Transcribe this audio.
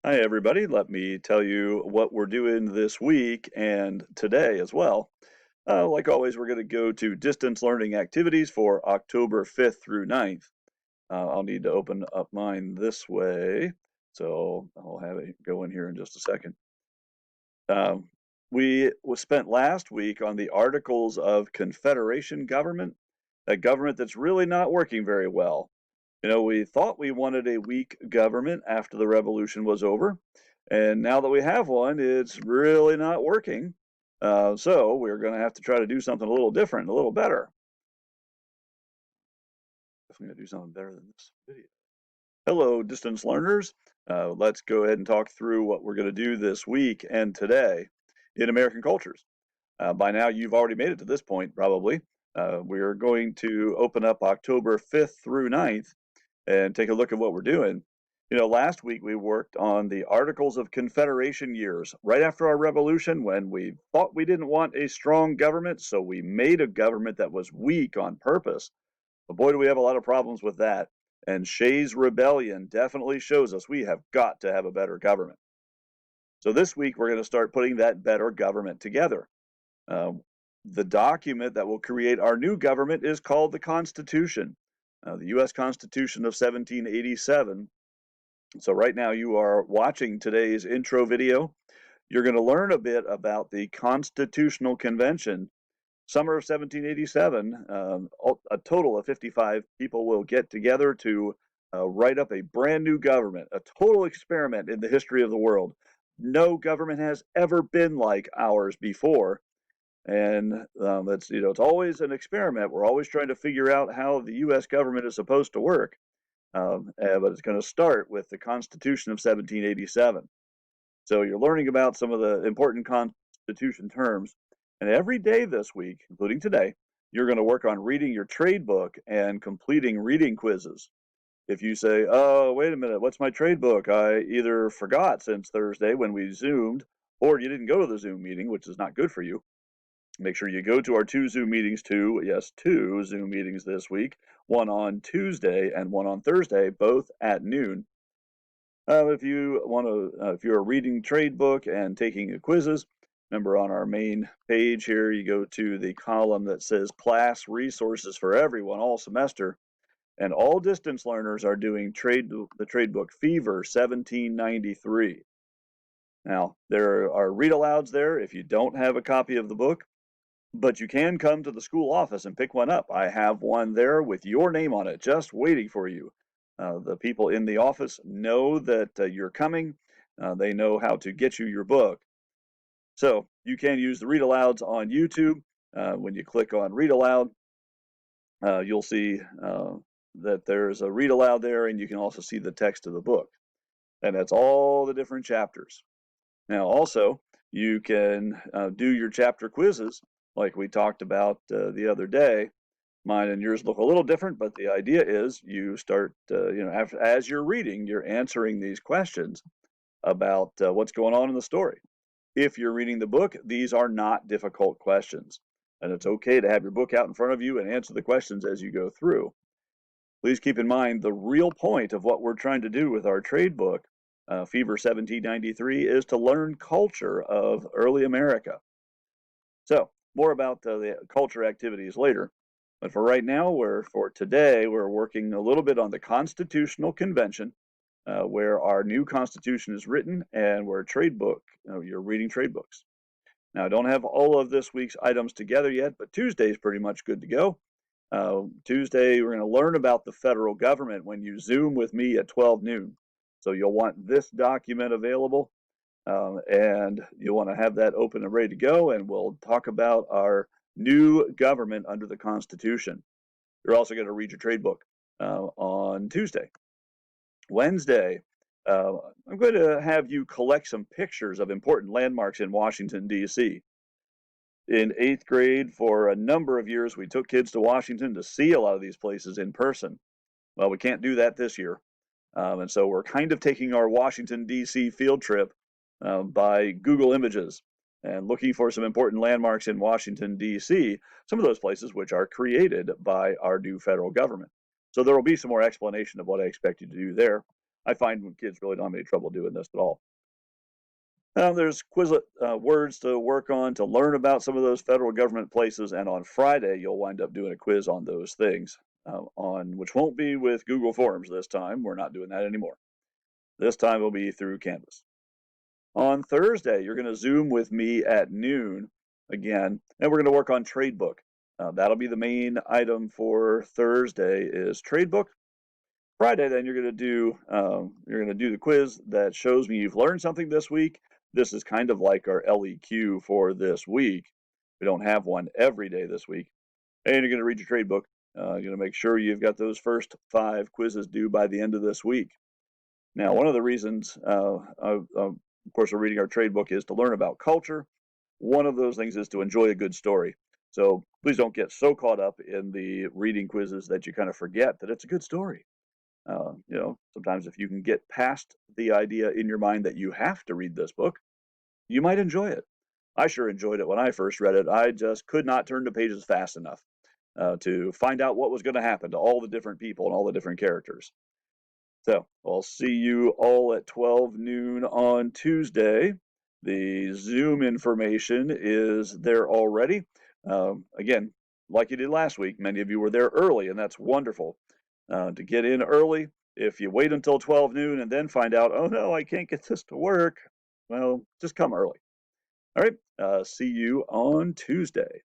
Hi, everybody. Let me tell you what we're doing this week and today as well. Like always, we're going to go to distance learning activities for October 5th through 9th. I'll need to open up mine this way, so I'll have it go in here in just a second. Um, we was spent last week on the Articles of Confederation government, a government that's really not working very well. We thought we wanted a weak government after the revolution was over, and now that we have one, it's really not working. So we're going to have to try to do something a little different, a little better. Definitely going to do something better than this video. Hello, distance learners. Let's go ahead and talk through what we're going to do this week and today in American cultures. By now, you've already made it to this point, probably. We're going to open up October 5th through 9th and take a look at what we're doing. Last week we worked on the Articles of Confederation years, right after our revolution, when we thought we didn't want a strong government, so we made a government that was weak on purpose. But boy, do we have a lot of problems with that. And Shays' Rebellion definitely shows us we have got to have a better government. So this week we're going to start putting that better government together. Uh, the document that will create our new government is called the Constitution, the U.S. Constitution of 1787. So right now you are watching today's intro video. You're going to learn a bit about the Constitutional Convention. Summer of 1787, a total of 55 people will get together to write up a brand new government, a total experiment in the history of the world. No government has ever been like ours before. And it's always an experiment. We're always trying to figure out how the U.S. government is supposed to work. But it's going to start with the Constitution of 1787. So you're learning about some of the important Constitution terms. And every day this week, including today, you're going to work on reading your trade book and completing reading quizzes. If you say, oh, wait a minute, what's my trade book? I either forgot since Thursday when we Zoomed, or you didn't go to the Zoom meeting, which is not good for you. Make sure you go to our two Zoom meetings two Zoom meetings this week, one on Tuesday and one on Thursday, both at noon. If you're reading trade book and taking quizzes, remember on our main page here, you go to the column that says class resources for everyone all semester, and all distance learners are doing the trade book Fever 1793. Now, there are read alouds there if you don't have a copy of the book. But you can come to the school office and pick one up. I have one there with your name on it, just waiting for you. The people in the office know that you're coming. They know how to get you your book. So you can use the read alouds on YouTube. When you click on read aloud, you'll see that there's a read aloud there, and you can also see the text of the book. And that's all the different chapters. Now, also, you can do your chapter quizzes like we talked about the other day. Mine and yours look a little different, but the idea is you start, as you're reading, you're answering these questions about what's going on in the story. If you're reading the book, these are not difficult questions. And it's okay to have your book out in front of you and answer the questions as you go through. Please keep in mind the real point of what we're trying to do with our trade book, Fever 1793, is to learn culture of early America. So, more about the culture activities later. But for right now, for today, we're working a little bit on the Constitutional Convention, where our new Constitution is written and where you're reading trade books. Now, I don't have all of this week's items together yet, but Tuesday is pretty much good to go. Tuesday, we're going to learn about the federal government when you Zoom with me at 12 noon. So you'll want this document available, and you'll want to have that open and ready to go, and we'll talk about our new government under the Constitution. You're also going to read your trade book on Tuesday. Wednesday, I'm going to have you collect some pictures of important landmarks in Washington, D.C. In 8th grade, for a number of years, we took kids to Washington to see a lot of these places in person. Well, we can't do that this year. And so we're kind of taking our Washington, D.C. field trip by Google Images and looking for some important landmarks in Washington, D.C., some of those places which are created by our new federal government. So there will be some more explanation of what I expect you to do there. I find kids really don't have any trouble doing this at all. There's Quizlet words to work on to learn about some of those federal government places, and on Friday you'll wind up doing a quiz on those things. On which won't be with Google Forms this time. We're not doing that anymore. This time it'll be through Canvas. On Thursday, you're going to Zoom with me at noon again, and we're going to work on Tradebook. That'll be the main item for Thursday is Tradebook. Friday, then you're going to do the quiz that shows me you've learned something this week. This is kind of like our LEQ for this week. We don't have one every day this week. And you're going to read your trade book. You're going to make sure you've got those first 5 quizzes due by the end of this week. Now, one of the reasons, of course, we're reading our trade book is to learn about culture. One of those things is to enjoy a good story. So please don't get so caught up in the reading quizzes that you kind of forget that it's a good story. Sometimes if you can get past the idea in your mind that you have to read this book, you might enjoy it. I sure enjoyed it when I first read it. I just could not turn the pages fast enough to find out what was going to happen to all the different people and all the different characters. So I'll see you all at 12 noon on Tuesday. The Zoom information is there already. Again, like you did last week, many of you were there early, and that's wonderful. To get in early, if you wait until 12 noon and then find out, oh no, I can't get this to work, well, just come early. All right, see you on Tuesday.